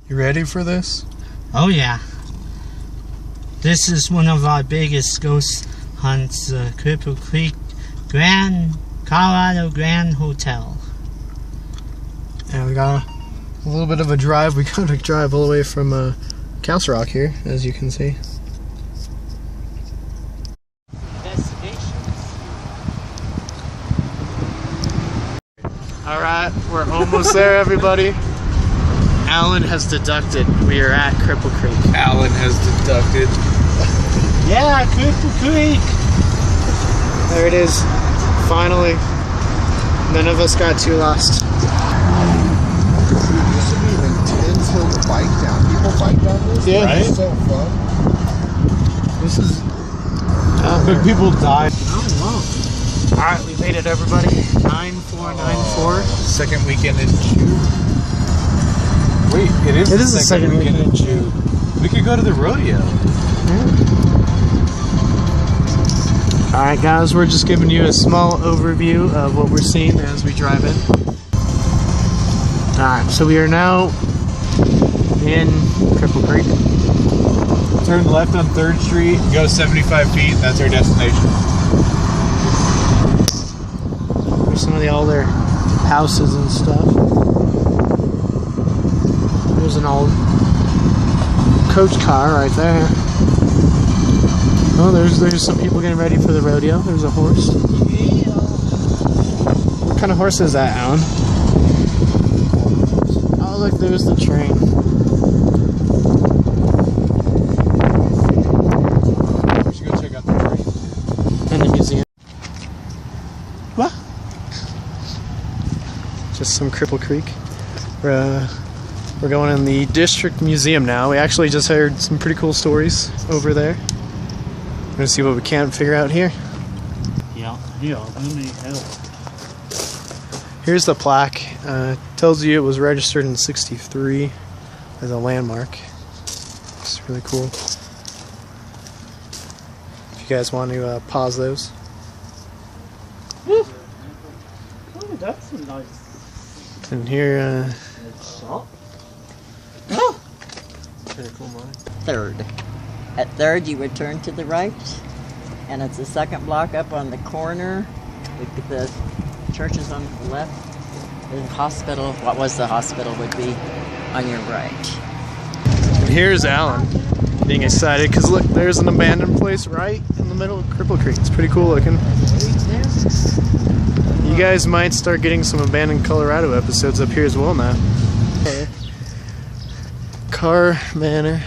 You ready for this? Oh yeah. This is one of our biggest ghost hunts, Cripple Creek Colorado Grand Hotel. And we got a little bit of a drive. We got to drive all the way from Castle Rock here, as you can see. Alright, we're almost there, everybody. Alan has deducted. We are at Cripple Creek. Alan has deducted. Yeah, Cripple Creek! There it is. Finally. None of us got too lost. It used to be an intense hill to bike down. People bike down this? Yeah. Right? It's so fun. This is... But people died. Oh, wow. Alright, we made it, everybody. 9494. Second weekend in June. Wait, it is the second weekend in June. We could go to the rodeo. Alright guys, we're just giving you a small overview of what we're seeing as we drive in. Alright, so we are now in Cripple Creek. Turn left on 3rd Street, go 75 feet, and that's our destination. There's some of the older houses and stuff. There's an old coach car right there. Oh, there's some people getting ready for the rodeo. There's a horse. What kind of horse is that, Alan? Oh, look, there's the train. We should go check out the train. And the museum. What? Just some Cripple Creek. We're going in the District Museum now. We actually just heard some pretty cool stories over there. We're gonna see what we can figure out here. Yeah, let me help. Here's the plaque. Tells you it was registered in '63 as a landmark. It's really cool. If you guys want to pause those. Oh, that's a nice And here, shop. Third. At 3rd, you would turn to the right, and it's the second block up on the corner. The church is on the left. The hospital, what was the hospital, would be on your right. and here's Alan being excited because look, there's an abandoned place right in the middle of Cripple Creek. It's pretty cool looking. You guys might start getting some abandoned Colorado episodes up here as well now. Car Manor.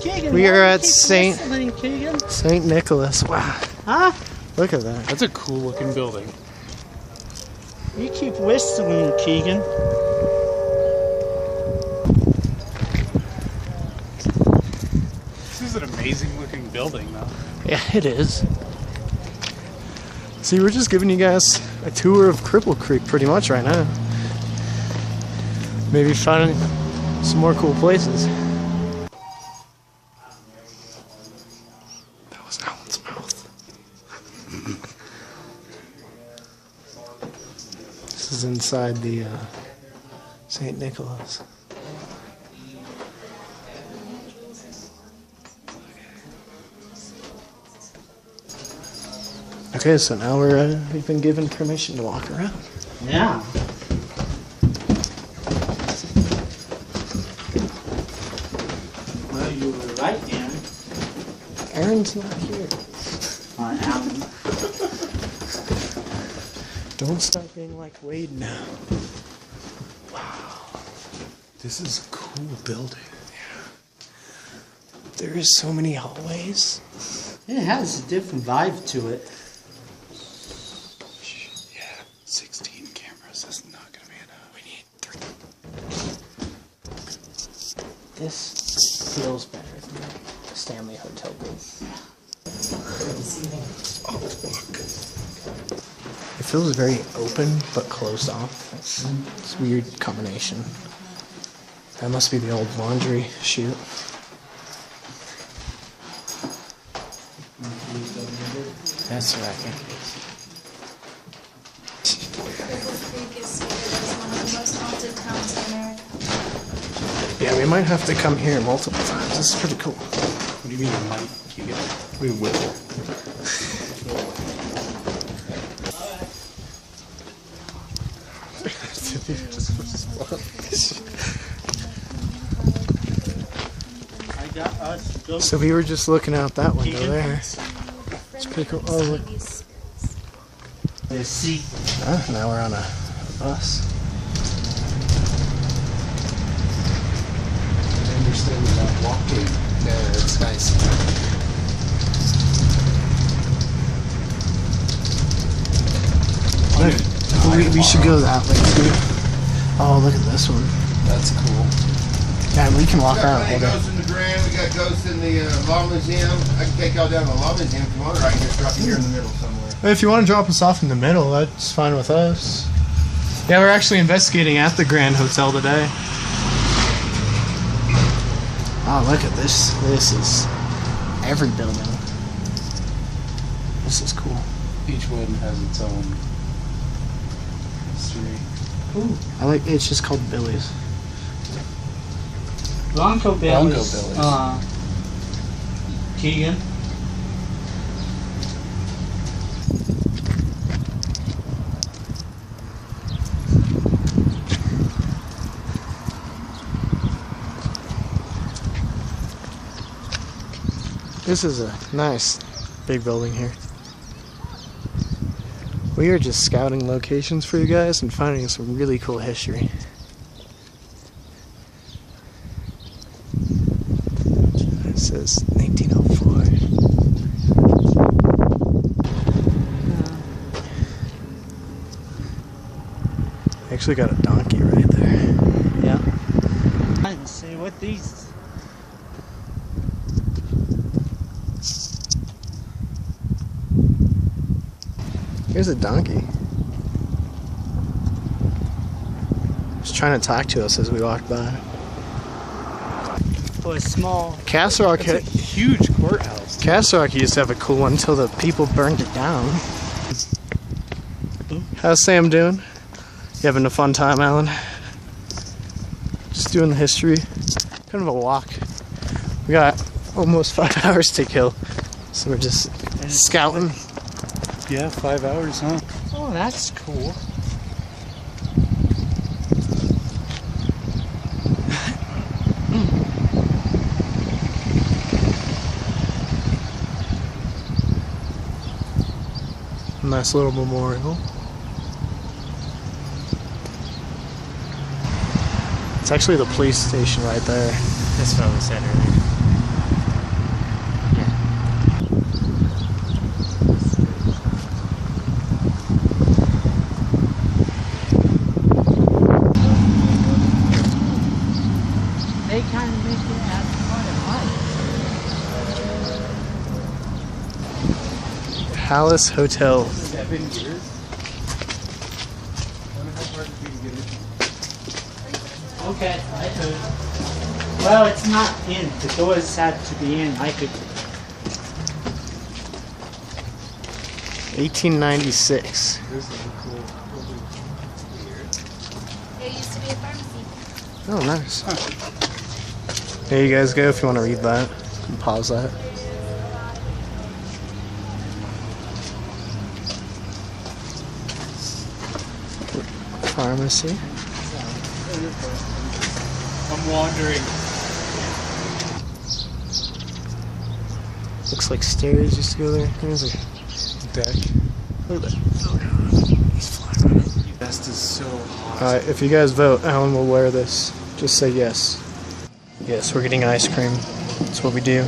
Keegan, We why are do you at keep St. whistling, Keegan? St. Nicholas. Wow. Huh? Look at that. That's a cool looking building. You keep whistling, Keegan. This is an amazing looking building, though. Yeah, it is. See, we're just giving you guys a tour of Cripple Creek pretty much right now. Maybe finding some more cool places. That was Alan's mouth. This is inside the St. Nicholas. Okay, so now we've been given permission to walk around. Yeah. Well, you were right, Aaron. Aaron's not here. Alan. Don't start being like Wade now. Wow. This is a cool building. There is so many hallways. It has a different vibe to it. Yeah, 16 cameras. That's not gonna be enough. We need 3. This feels better than the Stanley Hotel booth. Oh, fuck. It feels very open but closed off. It's a weird combination. That must be the old laundry chute. That's what I think it is. Cripple Creek is cited as one of the most haunted towns in America. Yeah, we might have to come here multiple times. This is pretty cool. What do you mean, might? We will. So we were just looking out that window there. It's pretty cool. Oh, look. See. Now we're on a bus. I understand about walking. Yeah, it's nice. Look, we should go that way too. Oh, look at this one. That's cool. Yeah, we can walk around. We got ghosts in the Grand, we got ghosts in the Law Museum. I can take y'all down to the Law Museum if you want, or I can just drop you here in the middle somewhere. If you want to drop us off in the middle, that's fine with us. Yeah, we're actually investigating at the Grand Hotel today. Oh, look at this. This is every building. This is cool. Each one has its own history. Ooh. I like it's just called Billy's. Bronco Billy's. Keegan. This is a nice big building here. We are just scouting locations for you guys and finding some really cool history. It says 1904. Actually got a donkey right there. Yeah. I didn't see what these. Here's a donkey. Just trying to talk to us as we walked by. For a small. Castle Rock, It's a huge courthouse. Castle Rock used to have a cool one until the people burned it down. How's Sam doing? You having a fun time, Alan? Just doing the history. Kind of a walk. We got almost 5 hours to kill, so we're just scouting. Yeah, 5 hours, huh? Oh, that's cool. Nice little memorial. It's actually the police station right there. That's what I said earlier. They kind of make it as part of life. Palace Hotel. Has that been years? I wonder how hard it would be to get in. Okay, I could. Well, it's not in. The doors had to be in. I could. 1896. This is a cool building. There used to be a pharmacy. Oh, nice. There you guys go if you want to read that. You can pause that. Pharmacy. I'm wandering. Looks like stairs used to go there. There's a deck. Look at that. Oh god. He's flying right over. Vest is so hot. Alright, if you guys vote, Alan will wear this. Just say yes. Yes, we're getting ice cream. That's what we do.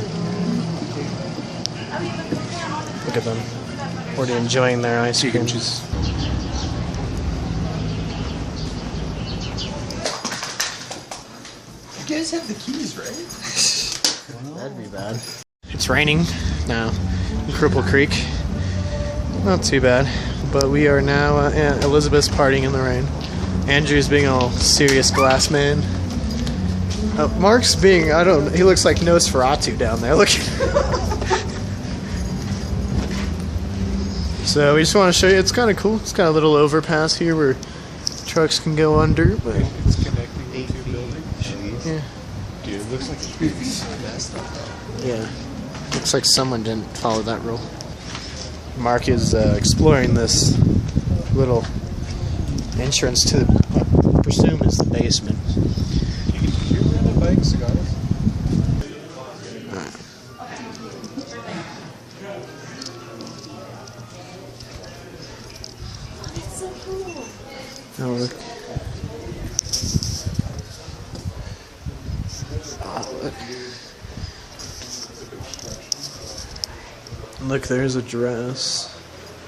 Look at them. Already enjoying their ice cream. Just you guys have the keys, right? That'd be bad. It's raining now in Cripple Creek. Not too bad, but we are now at Elizabeth's partying in the rain. Andrew's being all serious glass man. Mark's being, he looks like Nosferatu down there. Look. So we just want to show you, it's kind of cool. It's got a little overpass here where trucks can go under, but It's connecting the two buildings. yeah. Dude, it looks like a big mess up. Yeah, looks like someone didn't follow that rule. Mark is exploring this little entrance to, I presume, is the basement. You ride a bike, Scott? Oh, look. Oh, look. Look, there's a dress.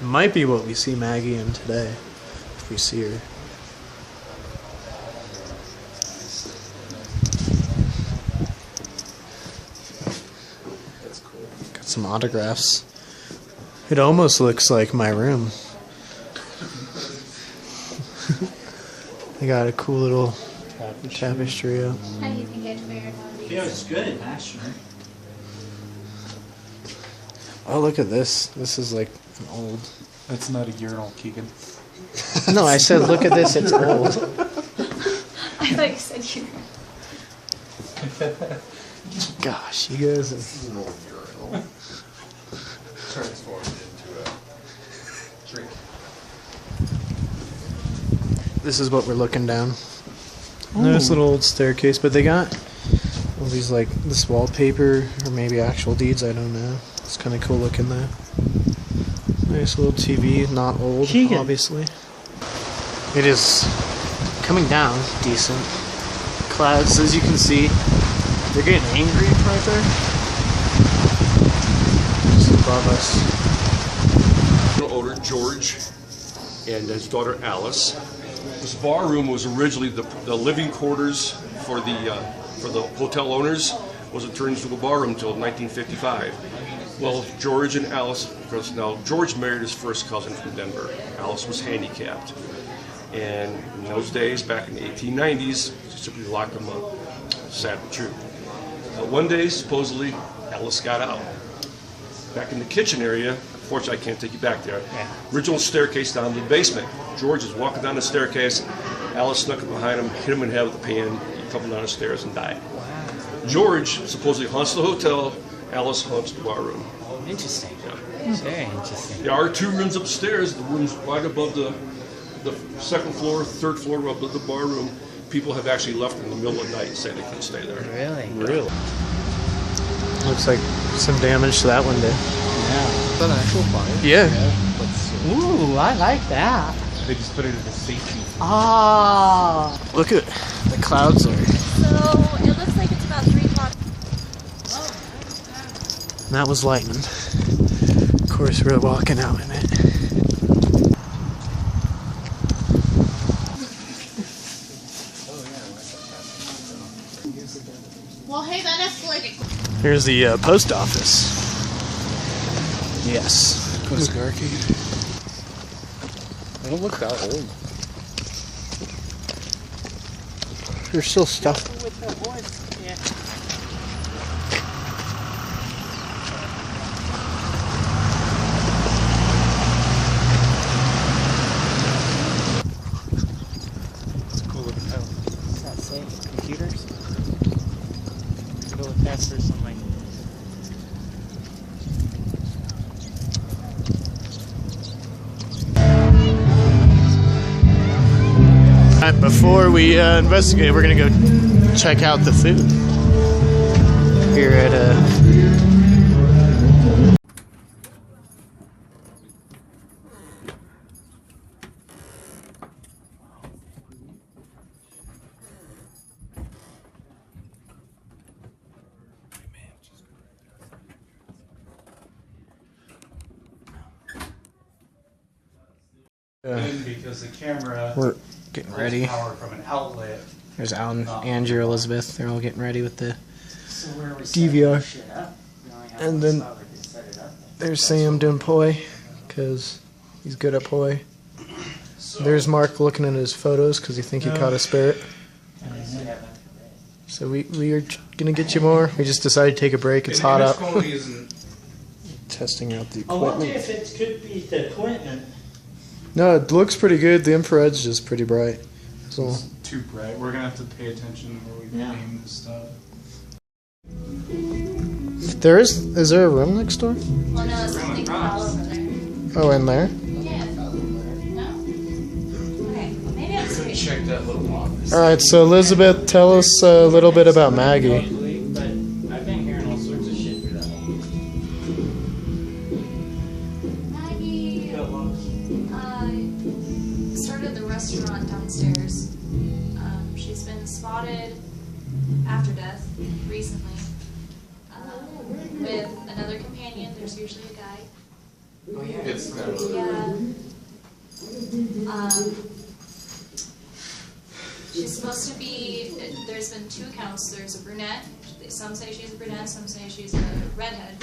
Might be what we see Maggie in today, if we see her. Got some autographs. It almost looks like my room. They got a cool little tapestry up. How do you think I fared? Yeah, it's good, actually. Oh, look at this. This is like an old. That's not a urinal, Keegan. No, I said look at this, it's old. I thought you said you were. Gosh, you guys. This is an old urinal. Transformed into a drink. This is what we're looking down. Nice little old staircase, but they got all these like this wallpaper or maybe actual deeds, I don't know. It's kind of cool looking there. Nice little TV, not old, Keegan. obviously. It is coming down decent. Clouds, as you can see, they're getting angry right there. Just above us. Owner George and his daughter Alice. This bar room was originally the living quarters for the hotel owners. Wasn't turned into a bar room until 1955. Well, George and Alice, because now George married his first cousin from Denver. Alice was handicapped, and in those days, back in the 1890s, they simply locked them up. Sad but true. One day, supposedly, Alice got out. Back in the kitchen area, unfortunately, I can't take you back there. Original staircase down to the basement. George is walking down the staircase. Alice snuck up behind him, hit him in the head with a pan. He tumbled down the stairs and died. George supposedly haunts the hotel. Alice haunts the bar room. Interesting. Yeah. Very interesting. There are two rooms upstairs. The room's right above the second floor, third floor above the bar room. People have actually left in the middle of the night and say they couldn't stay there. Really? Really? Looks like some damage to that one did. Yeah. Is that an actual fire? Yeah. Ooh, I like that. They just put it in a safety. Ah. Look at the clouds there. So it looks like it's about 3 o'clock. And that was lightning. Of course, we're walking out in it. Well, hey, that escalated. Here's the post office. Yes. Coast Arcade. They don't look that old. There's still stuff. With the horse, yeah. It's a cool looking town. What's that say? Computers? Go with that or something. Alright, before we investigate, we're gonna go check out the food here at Because the camera we're getting ready. power from an outlet. There's Alan, Andrew, Elizabeth. They're all getting ready with the So where we DVR. shit up? You only have And one then spot we can set it up. there's Sam doing poi, because he's good at poi. There's Mark looking at his photos because he think he caught a spirit. So we are gonna get you more. We just decided to take a break. It's hot out. Quality isn't testing out the I wonder equipment. if it could be the equipment. No, it looks pretty good. The infrared's just pretty bright. So It's too bright. We're gonna have to pay attention where we Yeah. aim the stuff. is there a room next door? Well, no, it's something fell over there. Oh, in there? Yeah, it fell over there. No? Okay, well, maybe I'm straight. Check that little office. All right. So Elizabeth, tell us a little bit about Maggie. But I've been hearing all sorts of shit for that one. Maggie started the restaurant downstairs. She's been spotted after death recently with another companion. There's usually a guy. Oh yeah. It's Yeah. She's supposed to be. There's been 2 counts. There's a brunette. Some say she's a brunette. Some say she's a redhead.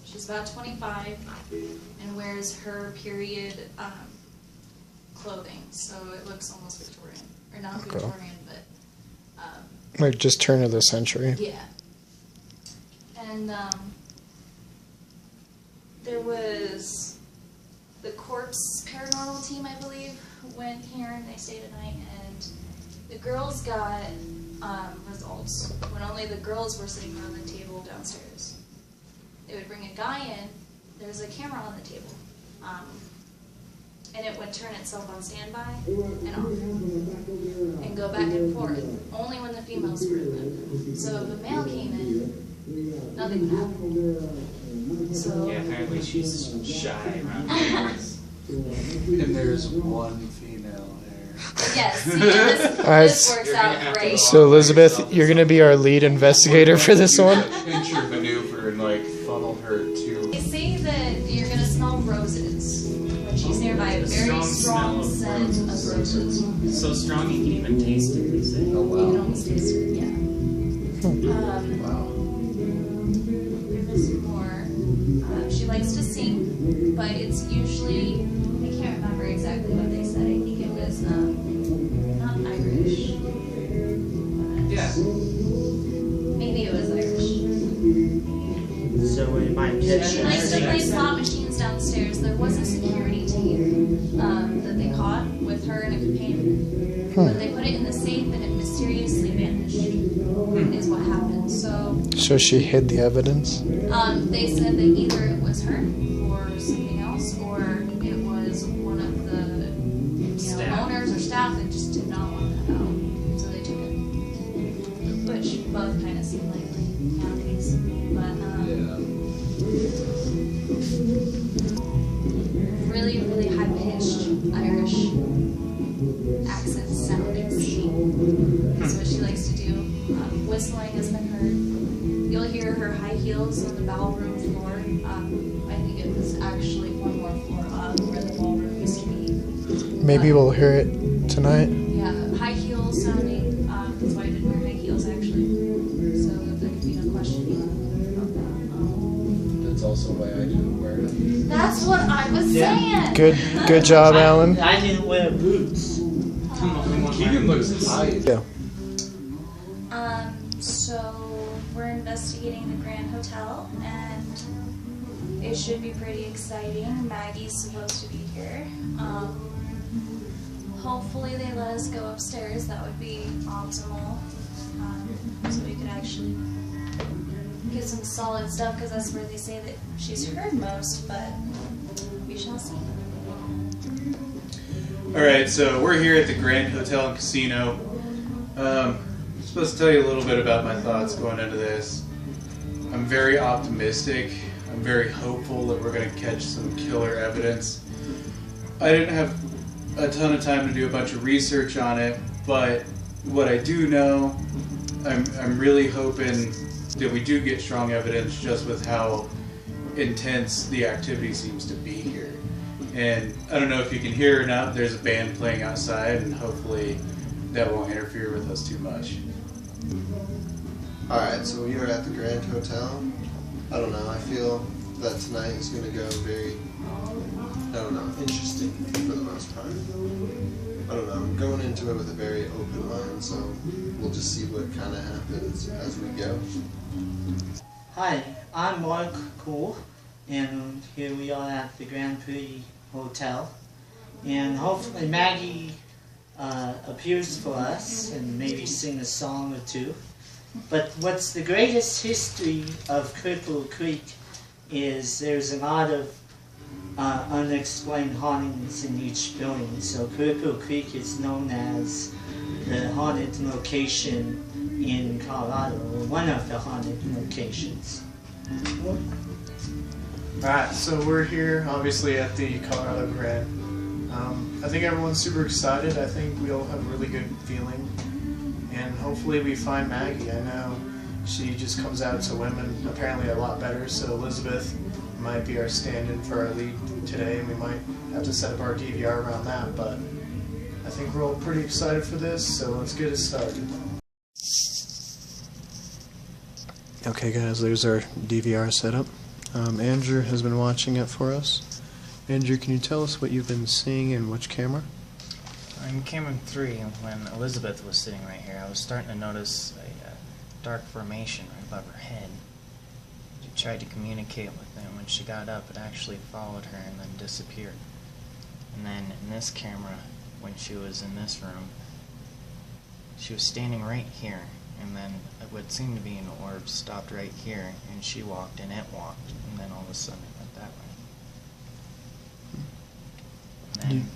She's about 25 and wears her period clothing, so it looks almost Victorian, or not Okay. Victorian, but Like just turn of the century. yeah. And there was the corpse paranormal team, I believe, went here and they stayed a night, and the girls got results when only the girls were sitting around the table downstairs. They would bring a guy in, there's a camera on the table, and it would turn itself on standby and off, and go back and forth, only when the females were in them. So if a male came in, nothing would happen. So Yeah, apparently she's shy around females. And there's one female there. yes, see, this works out great. So Elizabeth, you're gonna be our lead investigator for this one. Inch maneuver and like funnel her to. They say that you're gonna smell roses when she's nearby. A very strong scent of roses. It's so strong you can even taste it, they say. Oh You can almost taste it, yeah. Wow. There's more. She likes to sing, but it's usually, I can't remember exactly what they said. I think it was not Irish. Yeah. Maybe it was Irish. So we might catch She it. likes to play slot machines downstairs. There was a security tape that they caught with her and a companion. But they put it in the safe and it mysteriously vanished, is what happened. So she hid the evidence. they said that either it was her or something else, or it was one of the owners or staff that just did not want that out. So they took it. Which both kind of seem likely nowadays. But really, really high-pitched Irish accent sounding singing. That's what she likes to do. Whistling has been heard. You'll hear her high heels on the ballroom floor. I think it was actually one more floor up where the ballroom used to be. Maybe we'll hear it tonight. Yeah, high heels sounding. That's why I did wear high heels actually. So that there could be no question about that. That's also why I didn't wear it. That's what I was saying. Good job, Alan. I didn't wear boots. Keegan looks high. Yeah. So we're investigating the Grand Hotel, and it should be pretty exciting. Maggie's supposed to be here. Hopefully they let us go upstairs. That would be optimal, so we could actually get some solid stuff, because that's where they say that she's heard most, but we shall see. Alright, so we're here at the Grand Hotel and Casino. I'm supposed to tell you a little bit about my thoughts going into this. I'm very optimistic. I'm very hopeful that we're going to catch some killer evidence. I didn't have a ton of time to do a bunch of research on it, but what I do know, I'm really hoping that we do get strong evidence just with how intense the activity seems to be here. And I don't know if you can hear or not, there's a band playing outside, and hopefully that won't interfere with us too much. Alright, so we are at the Grand Hotel. I don't know, I feel that tonight is going to go very, interesting for the most part. I don't know, I'm going into it with a very open mind, so we'll just see what kind of happens as we go. Hi, I'm Mark Cole, And here we are at the Grand Prix Hotel. And hopefully Maggie appears for us and maybe sing a song or two. But what's the greatest history of Cripple Creek is there's a lot of unexplained hauntings in each building. So Cripple Creek is known as the haunted location in Colorado, or one of the haunted locations. Alright, so we're here obviously at the Colorado Grand. I think everyone's super excited. I think we all have a really good feeling. And hopefully we find Maggie. I know she just comes out to women apparently a lot better, so Elizabeth might be our stand-in for our lead today, and we might have to set up our DVR around that, but I think we're all pretty excited for this, so let's get it started. Okay guys, there's our DVR setup. Andrew has been watching it for us. Andrew, can you tell us what you've been seeing in which camera? In camera 3, when Elizabeth was sitting right here, I was starting to notice a dark formation right above her head. She tried to communicate with them. When she got up, it actually followed her and then disappeared. And then in this camera, when she was in this room, she was standing right here, and then what seemed to be an orb stopped right here, and she walked and it walked, and then all of a sudden it went that way. And then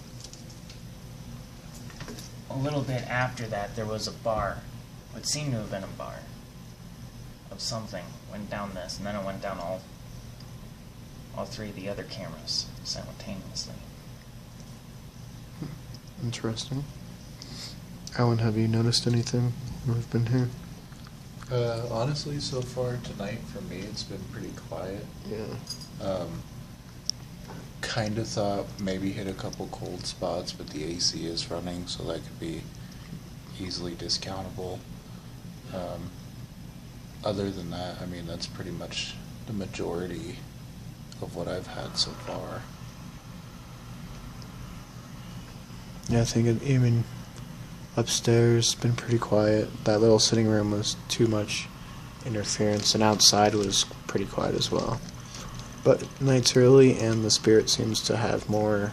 a little bit after that, there was a bar, what seemed to have been a bar of something, went down this, and then it went down all three of the other cameras simultaneously. Interesting. Alan, have you noticed anything when we've been here? Honestly, so far tonight for me, it's been pretty quiet. Yeah. Kind of thought maybe hit a couple cold spots, but the AC is running, so that could be easily discountable. Other than that, I mean, that's pretty much the majority of what I've had so far. Yeah, I think even upstairs been pretty quiet. That little sitting room was too much interference, and outside was pretty quiet as well. But night's early, and the spirit seems to have more.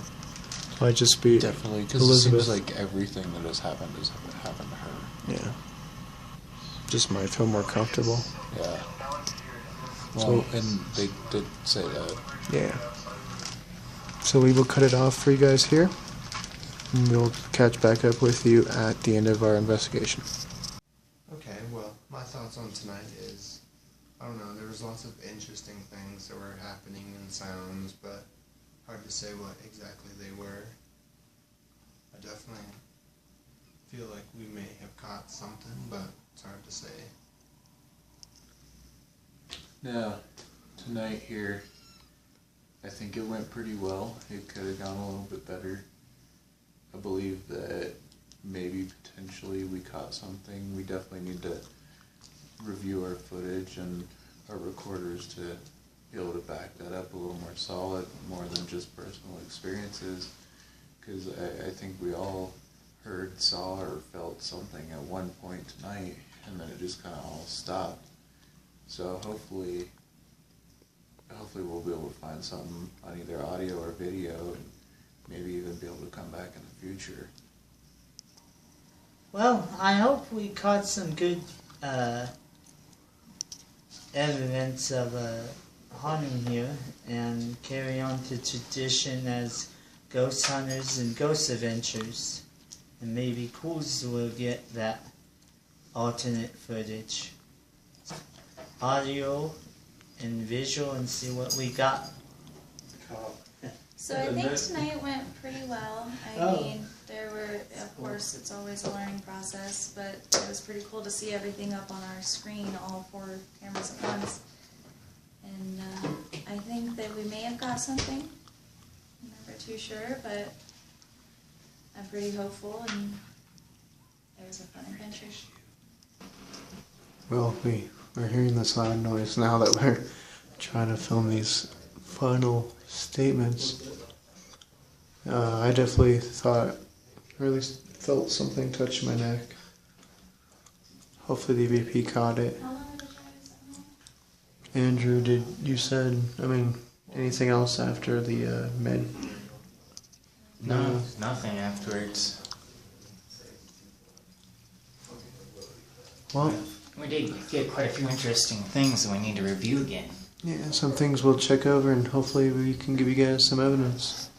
Might just be definitely, because it seems like everything that has happened to her. Yeah. Just might feel more comfortable. Yeah. Well, and they did say that. Yeah. So we will cut it off for you guys here, and we'll catch back up with you at the end of our investigation. Okay, well, my thoughts on tonight is, I don't know, there was lots of interesting things that were happening and sounds, but hard to say what exactly they were. I definitely feel like we may have caught something, but it's hard to say. Now, tonight here, I think it went pretty well. It could have gone a little bit better. I believe that maybe potentially we caught something. We definitely need to review our footage and our recorders to be able to back that up a little more solid, more than just personal experiences, because I think we all heard, saw, or felt something at one point tonight, and then it just kind of all stopped. So hopefully we'll be able to find something on either audio or video, and maybe even be able to come back in the future. Well, I hope we caught some good evidence of a haunting here and carry on the tradition as ghost hunters and ghost adventures. And maybe Coos will get that alternate footage, audio and visual, and see what we got. So I think tonight went pretty well. I mean, there were, of course, it's always a learning process, but it was pretty cool to see everything up on our screen, all 4 cameras at once. And I think that we may have got something. I'm never too sure, but I'm pretty hopeful, and it was a fun adventure. Well, we're hearing this loud noise now that we're trying to film these final statements. I definitely thought, or at least felt something touch my neck. Hopefully the EVP caught it. Andrew, you said, I mean, Anything else after the med? No, nothing afterwards. Well, We did get quite a few interesting things that we need to review again. yeah, some things we'll check over and hopefully we can give you guys some evidence.